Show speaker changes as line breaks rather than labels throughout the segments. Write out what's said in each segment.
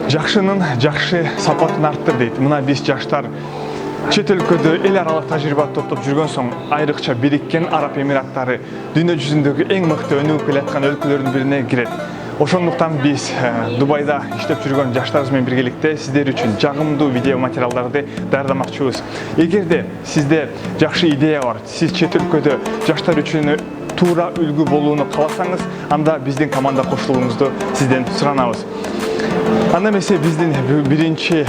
Жакшынын жакшы сапатын арттыр дейт. Мына биз жаштар чет өлкөдө эл аралык тажрыйба топтоп жүргөн соң айрыкча Бириккен Араб Эмираттары дүйнө жүзүндөгү эң мыкты өнүгүп келаткан өлкөлөрдүн бирине кирет. Ошондуктан биз Дубайда иштеп жүргөн жаштарыбыз менен биргеликте сиздер үчүн жагымдуу видео материалдарды даярдамакчыбыз. Эгерде сизде жакшы идея бар, сиз чет өлкөдө жаштар үчүн туура үлгү болууну кааласаңыз, анда биздин команда кошулууңузду сизден суранабыз. Анда эмесе биздин биринчи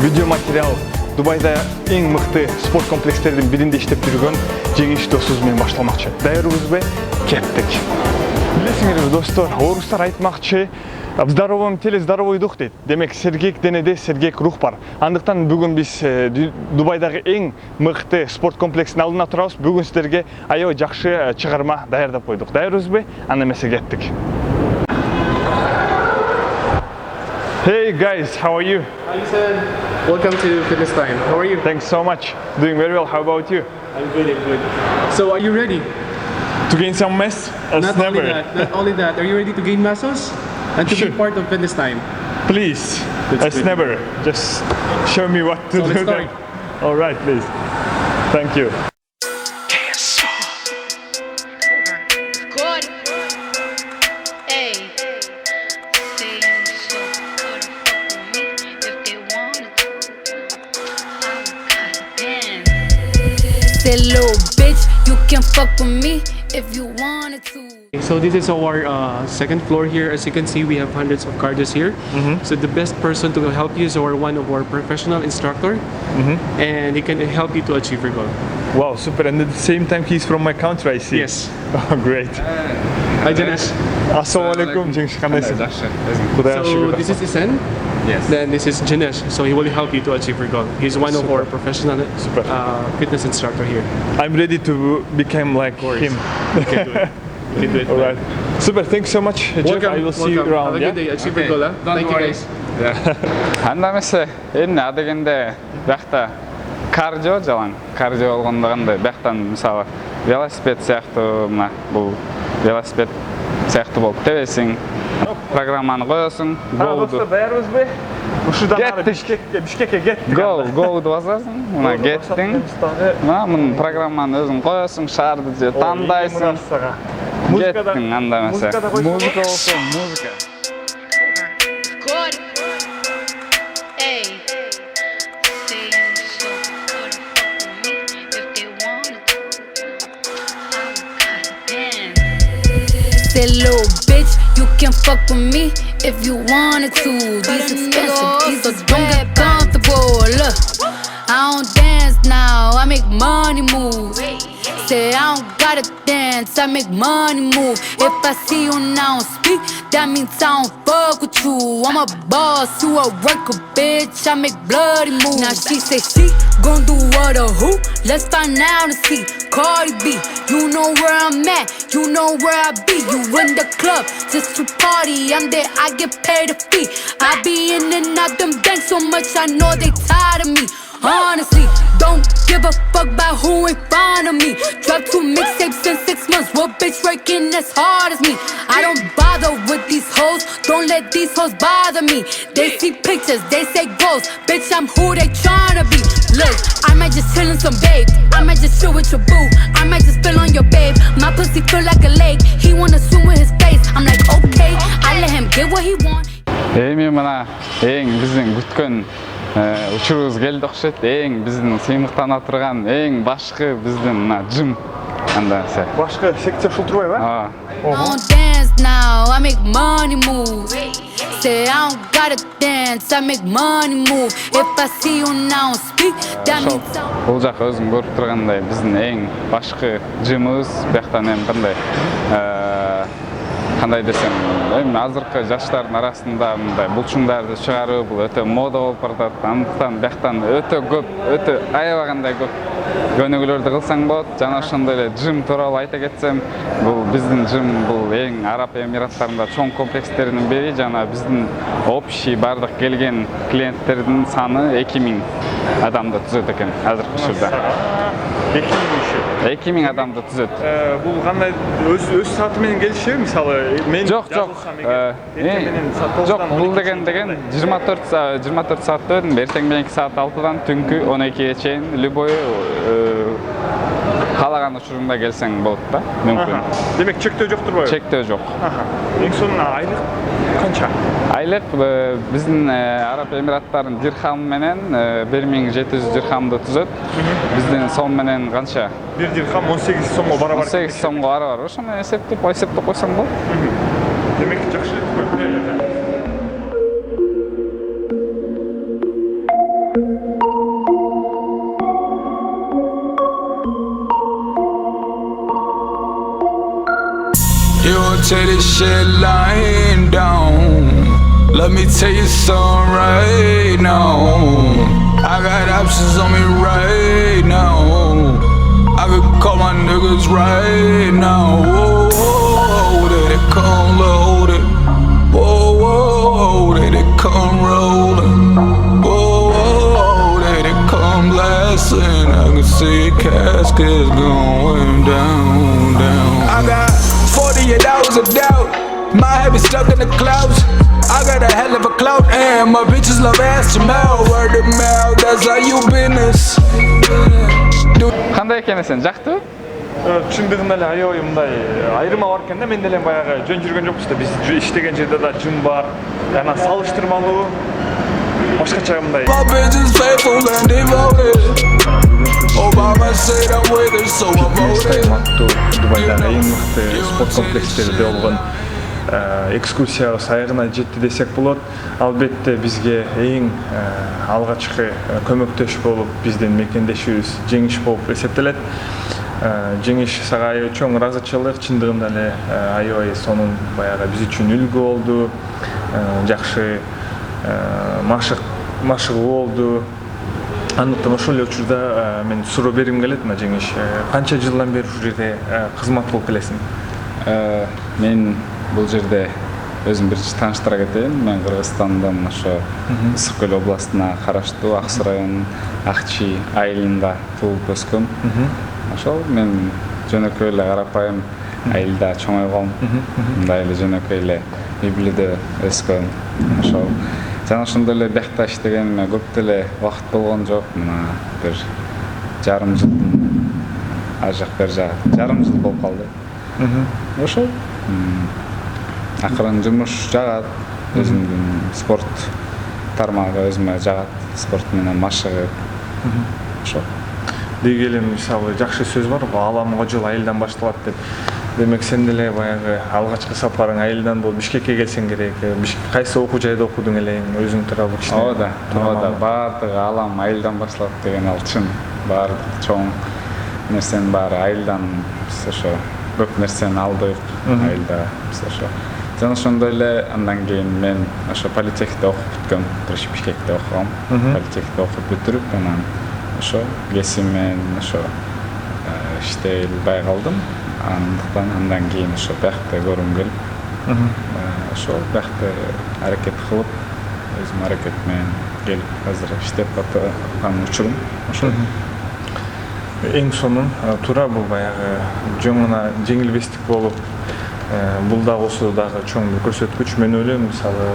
видео материал Дубайда эң мыкты спорт комплекстердин биринде иштеп жүргөн Жениш досубуз менен башталмакчы. Даярбызбы? Кеттик. Билесиңерби достор, орустар айтмакчы, в здоровом теле здоровый дух дейт. Демек, сергек денеде сергек рух бар. Андыктан бүгүн биз Дубайдагы эң мыкты спорт комплексинин алдына турабыз. Бүгүн сиздерге аябай жакшы чыгарма даярдап койдук. Даярбызбы? Анда эмесе кеттик. Hey guys, how are you?
Hi Sen, welcome to Fitness Time. How are you?
Thanks so much. Doing very well. How about you?
I'm good, I'm good. So are you ready?
To gain some mass?
Not only that, are you ready to gain muscles? And to be part of Fitness Time?
Please, as never. Just show me what to do.
Let's start.
All right, please. Thank you.
That little bitch, you can fuck with me if you wanted to.
So this is our second floor here. As you can see, we have hundreds of cardios here. So the best person to help you is one of our professional instructor, and he can help you to achieve your goal.
Wow, super. And at the same time, he's from my country, I see.
Yes.
Oh, great.
Hi Janesh.
Assalamualaikum.
So this is Isen. Yes. Then this is Janesh. So he will help you to achieve your goal. He's one of our professional fitness instructor here.
I'm ready to become like him.
You can do it. You can do it.
All right. Super. Thanks so much, Jeff.
Welcome.
I will see you
Welcome.
around.
Have a good day. Achieve your goal. Thank you guys.
Анда эмесе эми адегенде биякта кардио жалаң кардио болгондугунда бияктан мисалы велосипед сыяктуу мына бул велосипед сыяктуу болуп тебесиң программаны коесуң
Достор, даярбызбы? Ушудан ары Бишкекке кеттик.
Гоуду басасың, мына кеттиң. Мына мунун программаны өзүң коесуң, шаарды же тандайсың. Кеттиң анда эмесе. Музыка болсо музыка.
That little bitch, you can fuck with me if you wanted to. These expensive, these so don't get comfortable. Look, I don't dance now, I make money move. Say I don't gotta dance, I make money move. If I see you now speak, that means I don't fuck with you. I'm a boss, you a worker, bitch, I make bloody moves. Now she say she gon' do what or who? Let's find out and see. Cardi B, you know where I'm at, you know where I be. You in the club just to party, I'm there, I get paid a fee. I be in and out them banks so much, I know they tired of me. Honestly, don't give a fuck about who in front of me. Drop 2 mixtapes in 6 months. What bitch working as hard as me? I don't bother with these hoes. Don't let these hoes bother me. They see pictures, they say goals. Bitch, I'm who they tryna be. Look, I might just chill in some babe. I might just chill with your boo. I might just spill on your babe. My pussy feel like a lake. He wanna swim with his face. I'm like, okay, I let him get what he want.
Эми мына эң биздин күткөн учурубуз келди окшойт. Эң биздин сыймыктана турган эң башкы биздин мына жим анда эмесе.
Башкы секция ушул турбайбы?
I
don't dance now, I make money move. Say I don't gotta dance, I make money move. If I see you now speak, that means I'm...
Бул жак өзүң көрүп тургандай биздин эң башкы жимибиз. Бияктан эми кандай десем, эми азыркы жаштардын арасында мындай булчуңдарды чыгаруу бул өтө мода болуп баратат. Андыктан бияктан өтө көп, өтө аябагандай көп көнүгүүлөрдү кылсаң болот. Жана ошондой эле жим тууралуу айта кетсем, бул биздин жим бул эң Араб Эмираттарында чоң комплекстердин бири. Жана биздин общий бардык келген клиенттердин саны 2000 адамды түзөт экен азыркы учурда.
киши.
2000 адамды түзөт.
Бул кандай өз сааты менен келишеби? Мисалы, мен
Жок. Жок, бул деген 24 саатта өтүм. Эртең мененки саат 6-дан түнкү 12-ге чейин любой каалаган учурунда келсең болот да, мүмкүн.
Демек чектөө жоктур байбы?
Чектөө жок.
Эң сонун айлык канча?
Айлык биздин Араб Эмираттарынын дирхамы менен 1700 дирхамды түзөт. Биздин сом менен канча?
1 дирхам 18 сомго барабар.
18 сомго барабар. Ошону эсептеп койсоң болот.
Демек жакшы.
You won't take this shit lying down. Let me tell you something right now. I got options on me right now. I could call my niggas right now. Whoa, whoa, they come loaded. Whoa, whoa, they come rolling. Whoa, whoa, they come blasting. I can see caskets going down, down. I got 48 hours of doubt. My head be stuck in the clouds. I got a hell of a clout and my bitches love ass to mouth. Word of mouth, that's how you business.
Кандай экен сен, жактыбы?
Чындыгында эле аябай мындай айырма бар экен да, мен деле баягы жөн жүргөн жокпуз да. Биз иштеген жерде да жын бар. Жана салыштырмалуу башкача мындай.
My bitches faithful and devoted. Obama said I'm with her, so I'm voted.
Отту Дубайдагы эң мыкты спорт комплекстерде болгон экскурсияга сайыгына жетти десек болот. Албетте бизге эң алгачкы көмөктөш болуп биздин мекендешибиз Жениш болуп эсептелет. Жениш сага аябай чоң ыраазычылык, чындыгында эле аябай сонун баягы биз үчүн үлгү болду. Жакшы машыгуу болду. Андыктан ошол эле учурда мен суроо бергим келет мына Жениш. Канча жылдан бери ушул жерде кызмат кылып келесиң?
Мен бул жерде өзүм биринчи тааныштыра кетейин. Мен Кыргызстандан ошо Ысык көл областына караштуу Аксы районунун Акчи айылында туулуп өскөм. Ошол мен жөнөкөй эле карапайым айылда чоңойгом. Мындай эле жөнөкөй эле үй бүлөдө өскөм. Ошол жана ошондой эле биякта иштегениме көп деле убакыт болгон жок. Мына бир жарым жыл ар жак бер жак жарым жыл болуп калды. Ошол акырын жумуш жагат, өзүмдүн спорт тармагы өзүмө жагат, спорт менен машыгып. Ошол.
Деги эле мисалы жакшы сөз бар, аламга жол айылдан башталат деп. Демек сен деле баягы алгачкы сапарың айылдан болуп Бишкекке келсең керек. Кайсы окуу жайда окудуң элең, өзүң тууралуу кичине.
Оода, баардыгы алам айылдан башталат деген ал чын. Баардык чоң нерсенин баары айылдан биз ошо көп нерсени алдык айылда биз ошо. Жана ошондой эле андан кийин мен ошо политехте окуп бүткөм, Бишкекте окугам. Политехте окуп бүтүрүп анан ошо кесимен ошо иштей албай калдым. Андыктан андан кийин ошо биякта көргүм келип, ошо биякта аракет кылып, өзүм аракет менен келип азыр иштеп аткан учурум ошол.
Эң сонун туура бул баягы жөнгөна жеңилбестик болуп, бул дагы осо дагы чоң бир көрсөткүч. Мен ойлойм, мисалы,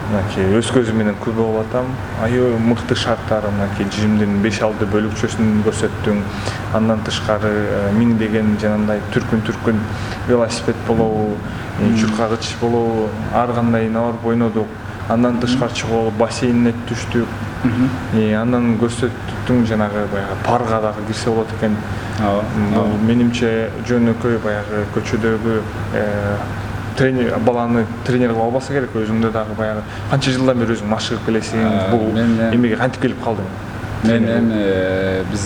мынакей өз көзүм менен күбө болуп атам. Аябай мыкты шарттар, мынакей жимдин 5-6 бөлүкчөсүн көрсөттүң. Андан тышкары миңдеген жанагындай түркүн велосипед болобу, чуркагыч болобу, ар кандай барып ойнодук. Андан тышкары чыгып бассейнине түштүк. Андан көрсөттүң жанагы баягы парга дагы кирсе болот экен. Бул менимче жөнөкөй баягы көчөдөгү тренер баланы тренер кылып албаса керек. Өзүңдө дагы баягы канча жылдан бери өзүң машыгып келесиң? Бул эмеге кантип келип калдың?
Мен эми биз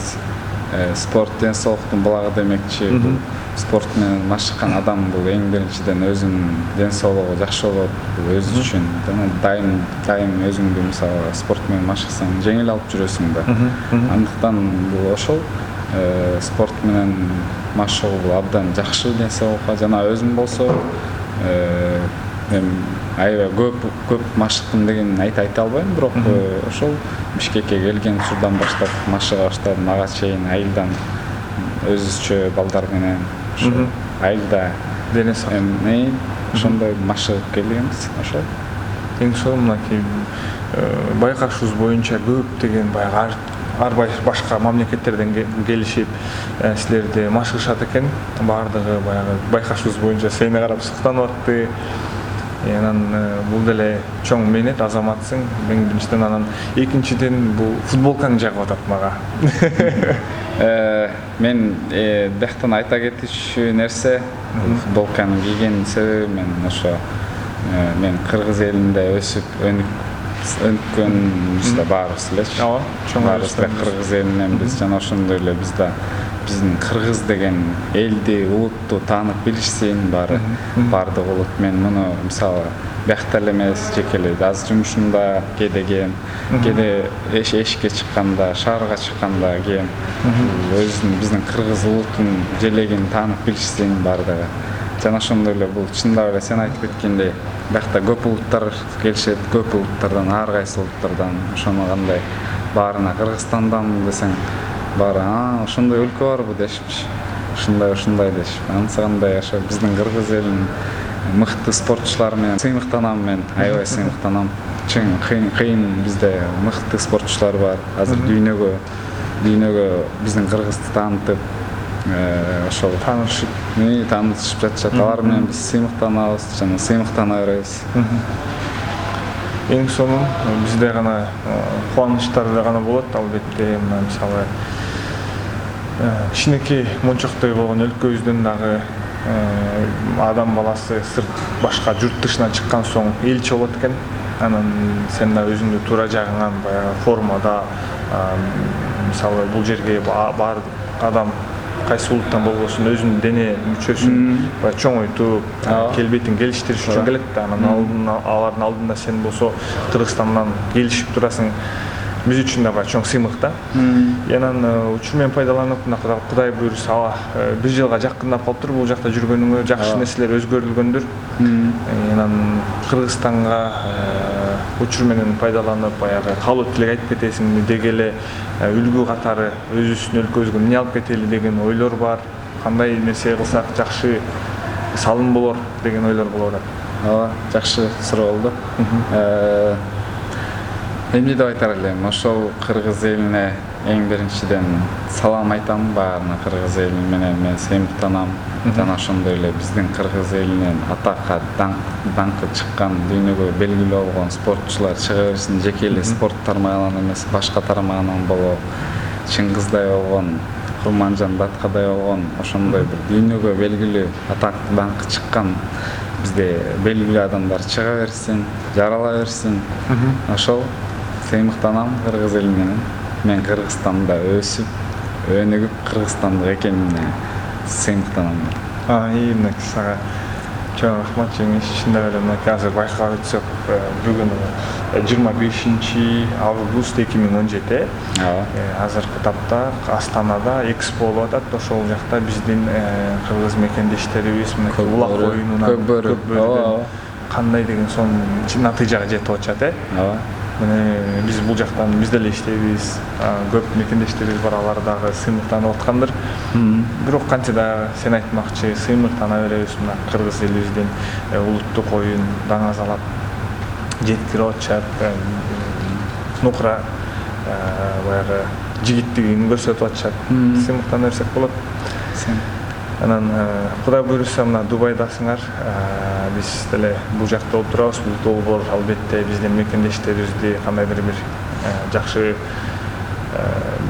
спорт ден соолуктун булагы демекчи. Бул спорт менен машыккан адам бул эң биринчиден өзүнүн ден соолугу жакшы болот. Бул өзү үчүн дайым өзүңдү мисалы спорт менен машыксаң жеңил алып жүрөсүң да. Андыктан бул ошол спорт менен машыгуу бул абдан жакшы ден соолукка. Жана өзүм болсо мен аябай көп машыктым деген айта албайм, бирок ошол Бишкекке келген учурдан баштап машыга баштадым. Ага чейин айылдан өзүчө балдар менен ошо айылда
дене сау.
ошондой машыгып келгенбиз ошо.
Эң сонун мынакей байкашыбыз боюнча көптөгөн баягы ар башка мамлекеттерден келишип силерди машыгышат экен. Баардыгы баягы байкашыбыз боюнча сени карап суктанып атты. Анан бул деле чоң мээнет Азаматсың. Эң биринчиден, анан экинчиден бул футболкаң жагып атат мага.
Мен бияктан айта кетичү нерсе, футболканы кийген себебим мен ошо мен Кыргыз элинде өсүп өнүккөнбүз да баарыбыз элечи.
Ооба, чоң
баарыбыз да Кыргыз элиненбиз жана ошондой эле биз да биздин Кыргыз деген элди, улутту таанып билишсин баардык улут. Мен муну мисалы биякта эле эмес, жеке эле аз жумушумда кээде кийем, кээде эшикке чыкканда, шаарга чыкканда кийем. Өзүнүн биздин Кыргыз улутун желегин таанып билишсин баардыгы. Жана ошондой эле бул чындап эле сен айтып кеткендей, биякта көп улуттар келишет, көп улуттардан, ар кайсы улуттардан, ошону кандай баарына Кыргызстандан десең, баары ошондой өлкө барбы дешипчи. Ушундай дешип. Анысы кандай ошо биздин Кыргыз элинин мыкты спортчулары менен сыймыктанам мен, аябай сыймыктанам. Чын кыйын бизде мыкты спортчулар бар. Азыр дүйнөгө биздин Кыргызды таанытып, ошол таанышып жатышат. Алар менен биз сыймыктанабыз жана сыймыктана беребиз.
Эң сонун бизде гана кубанычтар гана болот. Албетте, мына мисалы кичинекей мончоктой болгон өлкөбүздөн дагы адам баласы сырт башка журт дышына чыккан соң элчи болот экен. Анан сен да өзүңдү туура жагыңан баягы формада, мисалы бул жерге бар адам кайсы улуттан болбосун өзүнүн дене мүчөсүн чоңойтуп, келбетин келиштириш үчүн келет да. Анан алардын алдында сен болсо Кыргызстандан келишип турасың. Биз үчүн да чоң сыймык да. Анан учур менен пайдаланып, Кудай буйруса, бир жылга жакындап калыптыр бул жакта жүргөнүңө, жакшы нерселер өзгөрүлгөндүр. Анан Кыргызстанга учур менен пайдаланып, баягы калуу тилек айтып кетесиңби, деги эле үлгү катары өзүбүздүн өлкөбүзгө эмне алып кетели деген ойлор бар. Кандай нерсе кылсак жакшы салым болор деген ойлор болуп атат.
Ооба, жакшы суроо болду. Эмне деп айтар элем? Ошол Кыргыз элине эң биринчиден салам айтам, баарына Кыргыз эли менен мен сыймыктанам. Жана ошондой эле биздин Кыргыз элинен атакка даңкы чыккан, дүйнөгө белгилүү болгон спортчулар чыга берсин. Жеке эле спорт тармагынан эмес, башка тармагынан болуп, Чыңгыздай болгон, Курманжан Даткадай болгон, ошондой бир дүйнөгө белгилүү даңкы чыккан бизде белгилүү адамдар чыга берсин, жарала берсин. Ошол сыймыктанам Кыргыз эли менен. Мен Кыргызстанда өсүп, өнүгүп, Кыргызстандык экенине сыймыктанам.
Мынакей сага чоң рахмат Жениш. Чындап эле мынакей азыр байкап өтсөк, бүгүн 25 август 2017. Азыркы тапта Астанада экспо болуп атат. Ошол жакта биздин кыргыз мекендештерибиз мынакей улак оюнунан көпбөрдөн кандай деген сонун натыйжага жетип атышат. Мына биз бул жактан биз деле иштейбиз. Көп мекендештерибиз бар, алар дагы сыймыктанып аткандыр. Бирок канча да сен айтмакчы, сыймыктана беребиз. Мына кыргыз элибиздин улуттук оюн даңазалап жеткирип атышат. Нукра баягы жигиттигин көрсөтүп атышат. Сыймыктана берсек болот. Анан Кудай буйруса мына Дубайдасыңар. Биз деле бул жакта отурабыз. Бул долбоор албетте биздин мекендештерибизди кандайдыр бир жакшы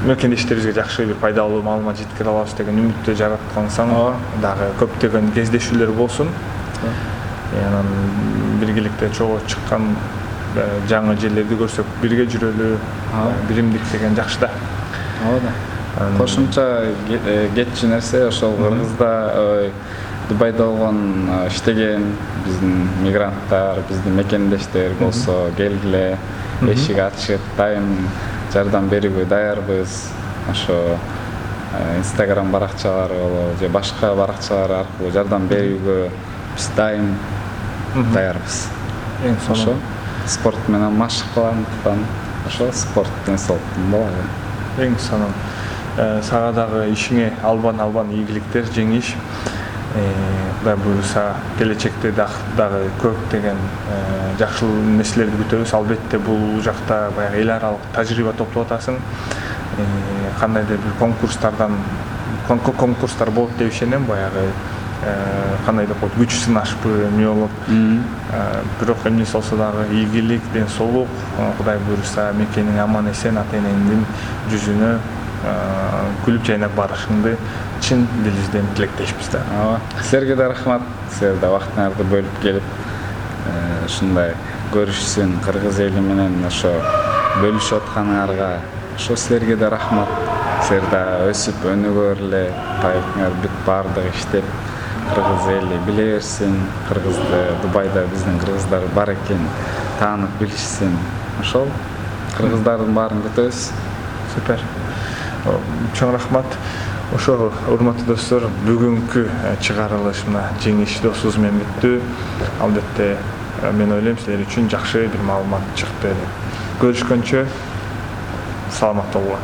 мекендештерибизге жакшы бир пайдалуу маалымат жеткире алабыз деген үмүттү жараткансаң, дагы көптөгөн кездешүүлөр болсун. Анан биргеликте чогуу чыккан жаңы жерлерди көрсөк, бирге жүрөлү, биримдик деген жакшы да.
Ооба. Кошумча кетчү нерсе ошол Кыргызда Дубайда болгон иштеген биздин мигранттар, биздин мекендештер болсо келгиле, эшик ачып, дайым жардам берүүгө даярбыз. Ошо Instagram баракчалары болобу же башка баракчалар аркылуу жардам берүүгө биз дайым даярбыз. Ошо спорт менен машык кылгандыктан ошо спорт денсаулыктын болобу.
Эң сонун. сага дагы ишиңе албан ийгиликтер, жеңиш. Кудай буюрса келечекте дагы көптөгөн жакшылык нерселерди күтөбүз. Албетте бул жакта баягы эл аралык тажрыйба топтоп атасың. Кандайдыр бир конкурстар болот деп ишенем, баягы кандайдыр күч сынашпы эмне болуп. Бирок эмнеси болсо дагы ийгилик, ден соолук, Кудай буюрса мекениң аман эсен ата энеңдин жүзүнө күлүп жайнап барышыңды чын дилибизден тилектешпиз да.
Силерге да рахмат. Силер да убактыңарды бөлүп келип ушундай көрүшсүн кыргыз эли менен ошо бөлүшүп атканыңарга ошо силерге да рахмат. Силер да өсүп өнүгөр эле, тайыңар бүт баардык иштеп кыргыз эли биле берсин, кыргызды Дубайда биздин кыргыздар бар экен таанып билишсин. Ошол кыргыздардын баарын күтөбүз.
Супер. Чоң рахмат. Ошо урматтуу достор, бүгүнкү чыгарылыш мына жеңиш досубуз менен бүттү. Албетте мен ойлойм силер үчүн жакшы бир маалымат чыкты. Көрүшкөнчө саламат болуңар.